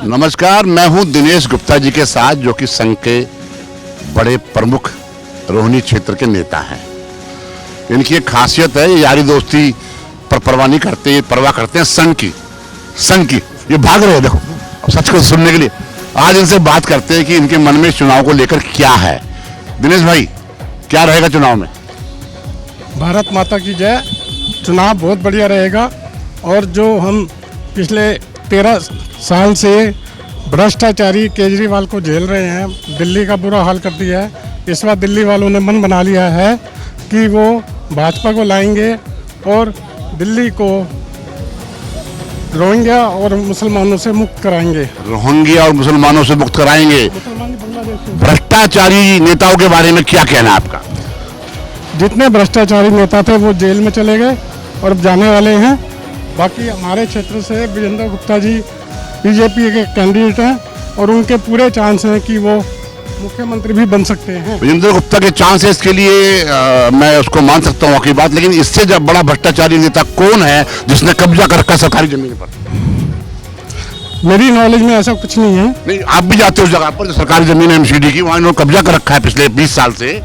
नमस्कार, मैं हूं दिनेश गुप्ता जी के साथ, जो कि संघ के बड़े प्रमुख रोहिणी क्षेत्र के नेता हैं। इनकी एक खासियत है, ये यारी दोस्ती पर परवाह नहीं करते, ये परवाह करते हैं संघ की। ये भाग रहे हैं, देखो सच को सुनने के लिए। आज इनसे बात करते हैं कि इनके मन में चुनाव को लेकर क्या है। दिनेश भाई, क्या रहेगा चुनाव में? भारत माता की जय। चुनाव बहुत बढ़िया रहेगा और जो हम पिछले 13 साल से भ्रष्टाचारी केजरीवाल को झेल रहे हैं, दिल्ली का बुरा हाल कर दिया है। इस बार दिल्ली वालों ने मन बना लिया है कि वो भाजपा को लाएंगे और दिल्ली को रोहिंग्या और मुसलमानों से मुक्त कराएंगे। रोहिंग्या और मुसलमानों से मुक्त कराएंगे। भ्रष्टाचारी नेताओं के बारे में क्या कहना है आपका? जितने भ्रष्टाचारी नेता थे वो जेल में चले गए और अब जाने वाले हैं। बाकी हमारे क्षेत्र से विजेंद्र गुप्ता जी बीजेपी के कैंडिडेट हैं और उनके पूरे चांस हैं कि वो मुख्यमंत्री भी बन सकते हैं। विजेंद्र गुप्ता के चांसेस के लिए मैं उसको मान सकता हूँ आपकी बात, लेकिन इससे जब बड़ा भ्रष्टाचारी नेता कौन है जिसने कब्जा कर रखा सरकारी जमीन पर? मेरी नॉलेज में ऐसा कुछ नहीं है। नहीं, आप भी जाते हो उस जगह पर जो सरकारी जमीन है एमसीडी की, वहाँ इन्होंने कब्जा कर रखा है पिछले 20 साल से।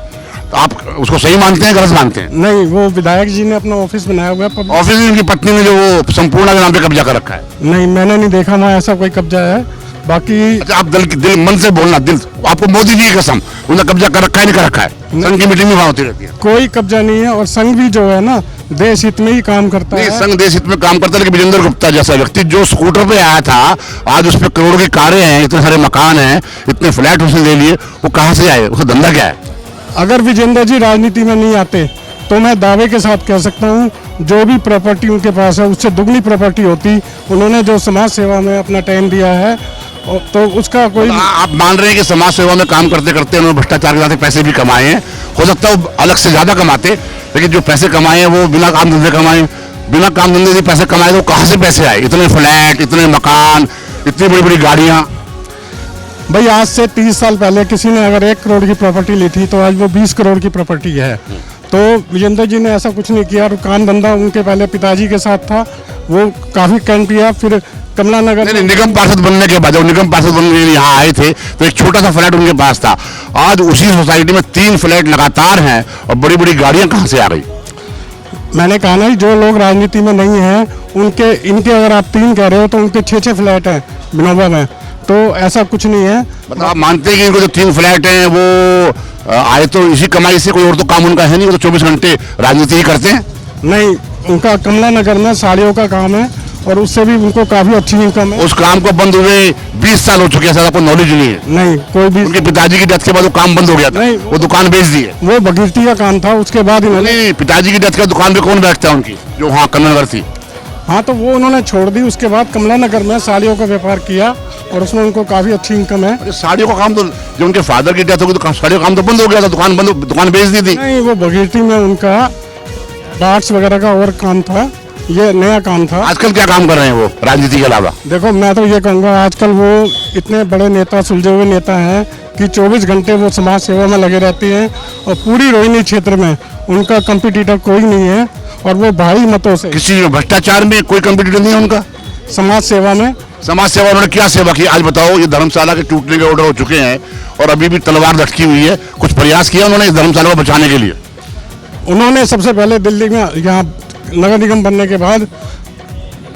तो आप उसको सही मानते हैं, गलत मानते हैं? नहीं, वो विधायक जी ने अपना ऑफिस बनाया हुआ है। ऑफिस में उनकी पत्नी ने जो वो संपूर्ण के नाम पे कब्जा कर रखा है? नहीं, मैंने नहीं देखा वहाँ ऐसा कोई कब्जा है। बाकी अच्छा, आप दिल मन से बोलना, दिल आपको मोदी जी की कसम, उन्होंने कब्जा कर रखा है नहीं कर रखा है? संघ की मीटिंग में वहाँ होती रहती है। कोई कब्जा नहीं है और संघ भी जो है ना देश हित में ही काम करता है। संघ देश हित में काम करता है, लेकिन विजेंद्र गुप्ता जैसा व्यक्ति जो स्कूटर पे आया था, आज उस पर करोड़ की कारें हैं, इतने सारे मकान हैं, इतने फ्लैट उसने ले लिए, वो कहाँ से आए? उसका धंधा क्या है? अगर विजेंद्र जी राजनीति में नहीं आते तो मैं दावे के साथ कह सकता हूँ जो भी प्रॉपर्टी उनके पास है उससे दुगनी प्रॉपर्टी होती। उन्होंने जो समाज सेवा में अपना टाइम दिया है तो उसका कोई आप मान रहे हैं कि समाज सेवा में काम करते करते उन्होंने भ्रष्टाचार के साथ पैसे भी कमाए हैं। हो सकता है वो अलग से ज्यादा कमाते, लेकिन जो पैसे कमाए हैं वो बिना काम धंधे कमाए। बिना काम धंधे से पैसे कमाए तो कहाँ से पैसे आए? इतने फ्लैट, इतने मकान, इतनी बड़ी बड़ी गाड़ियाँ। भाई, आज से 30 साल पहले किसी ने अगर 1 करोड़ की प्रॉपर्टी ली थी तो आज वो 20 करोड़ की प्रॉपर्टी है। तो विजेंद्र जी ने ऐसा कुछ नहीं किया। दुकान धंधा उनके पहले पिताजी के साथ था, वो काफी काम किया। फिर कमला नगर निगम पार्षद बनने के बाद, जब निगम पार्षद बनने के लिए यहाँ आए थे तो एक छोटा सा फ्लैट उनके पास था। आज उसी सोसाइटी में 3 फ्लैट लगातार हैं और बड़ी बड़ी गाड़ियाँ कहाँ से आ गई? मैंने कहा ना, जो लोग राजनीति में नहीं है उनके इनके अगर आप 3 कह रहे हो तो उनके 6 फ्लैट हैं विनोबा में। तो ऐसा कुछ नहीं है। मतलब आप मानते हैं कि इनको जो 3 फ्लैट हैं वो आए तो इसी कमाई से, कोई और तो काम उनका है नहीं, वो तो 24 घंटे राजनीति ही करते हैं? नहीं, उनका कमला नगर में साड़ियों का काम है और उससे भी उनको काफी अच्छी इनकम है। उस काम को बंद हुए 20 साल हो चुके हैं, आपको नॉलेज नहीं है? नहीं, कोई भी। उनके पिताजी की डेथ के बाद वो काम बंद हो गया था। नहीं, वो दुकान बेच दी है। वो भगीरथी का काम था, उसके बाद इन्होंने पिताजी की डेथ के दुकान पे कौन बैठता है उनकी, जो वहाँ कमला नगर थी? हाँ, तो वो उन्होंने छोड़ दी। उसके बाद कमला नगर में साड़ियों का व्यापार किया और उसमें उनको काफी अच्छी इनकम है। साड़ियों का काम तो जब उनके फादर की डेथ हो गई तो साड़ियों का काम तो बंद हो गया था, दुकान बेच दी थी। नहीं, वो भगीरथी में उनका डार्ट्स वगैरह का और काम था, ये नया काम था। आजकल क्या काम कर रहे हैं वो राजनीति के अलावा? देखो, मैं तो ये कहूँगा आजकल वो इतने बड़े नेता, सुलझे हुए नेता हैं कि 24 घंटे वो समाज सेवा में लगे रहते हैं और पूरी रोहिणी क्षेत्र में उनका कंपटीटर कोई नहीं है और वो भारी मतों से। किसी भ्रष्टाचार में कोई कंपटीटर नहीं है उनका? समाज सेवा में उन्होंने क्या सेवा की? आज बताओ, ये धर्मशाला के टूटने के ऑर्डर हो चुके हैं और अभी भी तलवार लटकी हुई है। कुछ प्रयास किया उन्होंने इस धर्मशाला को बचाने के लिए? उन्होंने सबसे पहले दिल्ली में यहाँ नगर निगम बनने के बाद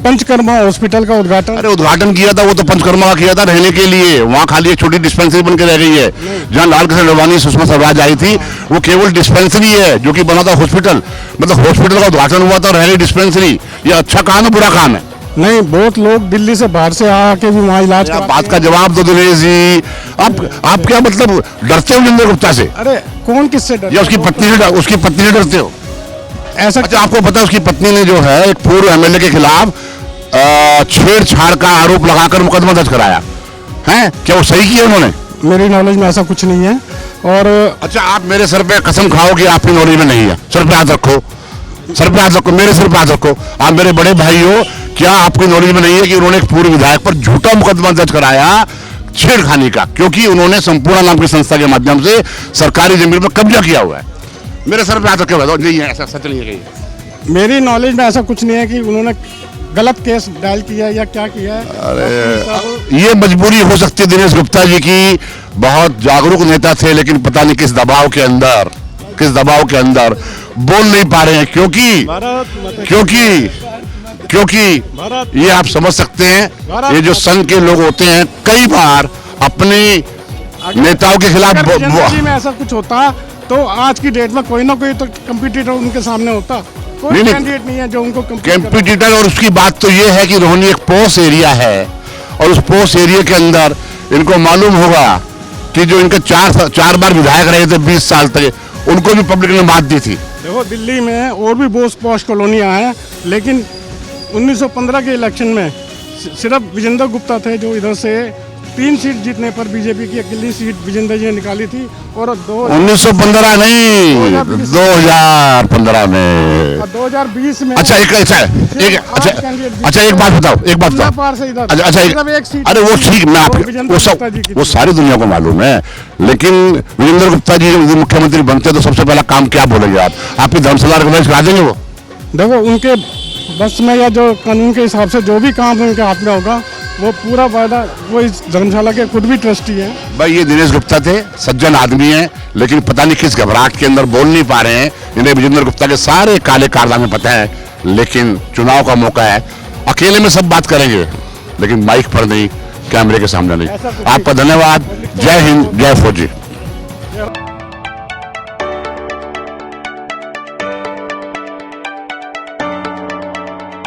पंचकर्मा हॉस्पिटल का उद्घाटन। अरे उद्घाटन किया था, वो तो पंचकर्मा का किया था रहने के लिए। वहाँ खाली एक छोटी डिस्पेंसरी बन के रह गई है। जहाँ लाल कृष्ण आडवाणी, सुषमा स्वराज आई थी, वो केवल डिस्पेंसरी है, जो कि बना था हॉस्पिटल। मतलब हॉस्पिटल का उद्घाटन हुआ था, रह गई डिस्पेंसरी। ये अच्छा काम है, बुरा काम है? नहीं, बहुत लोग दिल्ली से बाहर से आके भी वहाँ इलाज कराते हैं। बात का जवाब दो दिनेश जी। आप क्या मतलब डरते हो विजेंद्र गुप्ता से? अरे कौन किससे डरता है? या उसकी पत्नी से डरते हो? ऐसा अच्छा, आपको पता है उसकी पत्नी ने जो है एक पूर्व एमएलए के खिलाफ छेड़छाड़ का आरोप लगाकर मुकदमा दर्ज कराया है? क्या वो सही किया उन्होंने? मेरी नॉलेज में ऐसा कुछ नहीं है। और अच्छा, आप मेरे सर पे कसम खाओ कि आपकी नॉलेज में नहीं है? सर पे हाथ रखो, सर पे हाथ रखो, मेरे सर पे हाथ रखो। आप मेरे बड़े भाई हो, क्या आपकी नॉलेज में नहीं है कि उन्होंने एक पूर्व विधायक पर झूठा मुकदमा दर्ज कराया छेड़खानी का, क्योंकि उन्होंने संपूर्ण नाम की संस्था के माध्यम से सरकारी जमीन पर कब्जा किया हुआ है? मेरे सर पे हाथ रखे हुए नहीं है, ऐसा सच नहीं है? मेरी नॉलेज में ऐसा कुछ नहीं है कि उन्होंने गलत केस डायल किया है या क्या किया है। अरे ये मजबूरी हो सकती है दिनेश गुप्ता जी की, बहुत जागरूक नेता थे लेकिन पता नहीं किस दबाव के अंदर बोल नहीं पा रहे हैं, क्योंकि ये आप समझ सकते हैं, ये जो संघ के लोग होते हैं कई बार अपने नेताओं के खिलाफ जनरली में ऐसा कुछ होता तो आज की डेट में कोई ना कोई तो कंपटीटर उनके सामने होता, कोई कैंडिडेट नहीं है जो उनको कंपटीटर। और उसकी बात तो ये है कि रोहिणी एक पोस्ट एरिया है और उस पोस्ट एरिया के अंदर इनको मालूम होगा कि जो इनके चार बार विधायक रहे थे 20 साल तक, उनको भी पब्लिक ने मात दी थी। देखो दिल्ली में और भी बहुत पॉश कॉलोनियां हैं, लेकिन 1915 के इलेक्शन में सिर्फ विजेंद्र गुप्ता थे जो इधर से 3 सीट जीतने पर बीजेपी की अकेली सीट विजेंद्र जी ने निकाली थी। और 1915 नहीं, 2015 में, 2020 में। अच्छा एक बात बताओ। अरे वो ठीक, मैं आपको वो सारी दुनिया को मालूम है, लेकिन विजेंद्र गुप्ता जी जब मुख्यमंत्री बनते तो सबसे पहला काम क्या बोलेंगे आप? आपकी धर्मशाला रिकॉग्नाइज करा देंगे वो? देखो उनके बस में या जो कानून के हिसाब से जो भी काम उनके हाथ में होगा वो पूरा वायदा, वो इस धर्मशाला के खुद भी ट्रस्टी हैं। भाई ये दिनेश गुप्ता थे, सज्जन आदमी हैं, लेकिन पता नहीं किस घबराहट के अंदर बोल नहीं पा रहे हैं। इन्हें विजेंद्र गुप्ता के सारे काले कारनामे पता है, लेकिन चुनाव का मौका है, अकेले में सब बात करेंगे लेकिन माइक पर नहीं, कैमरे के सामने नहीं। आपका धन्यवाद। जय हिंद, जय फौजी।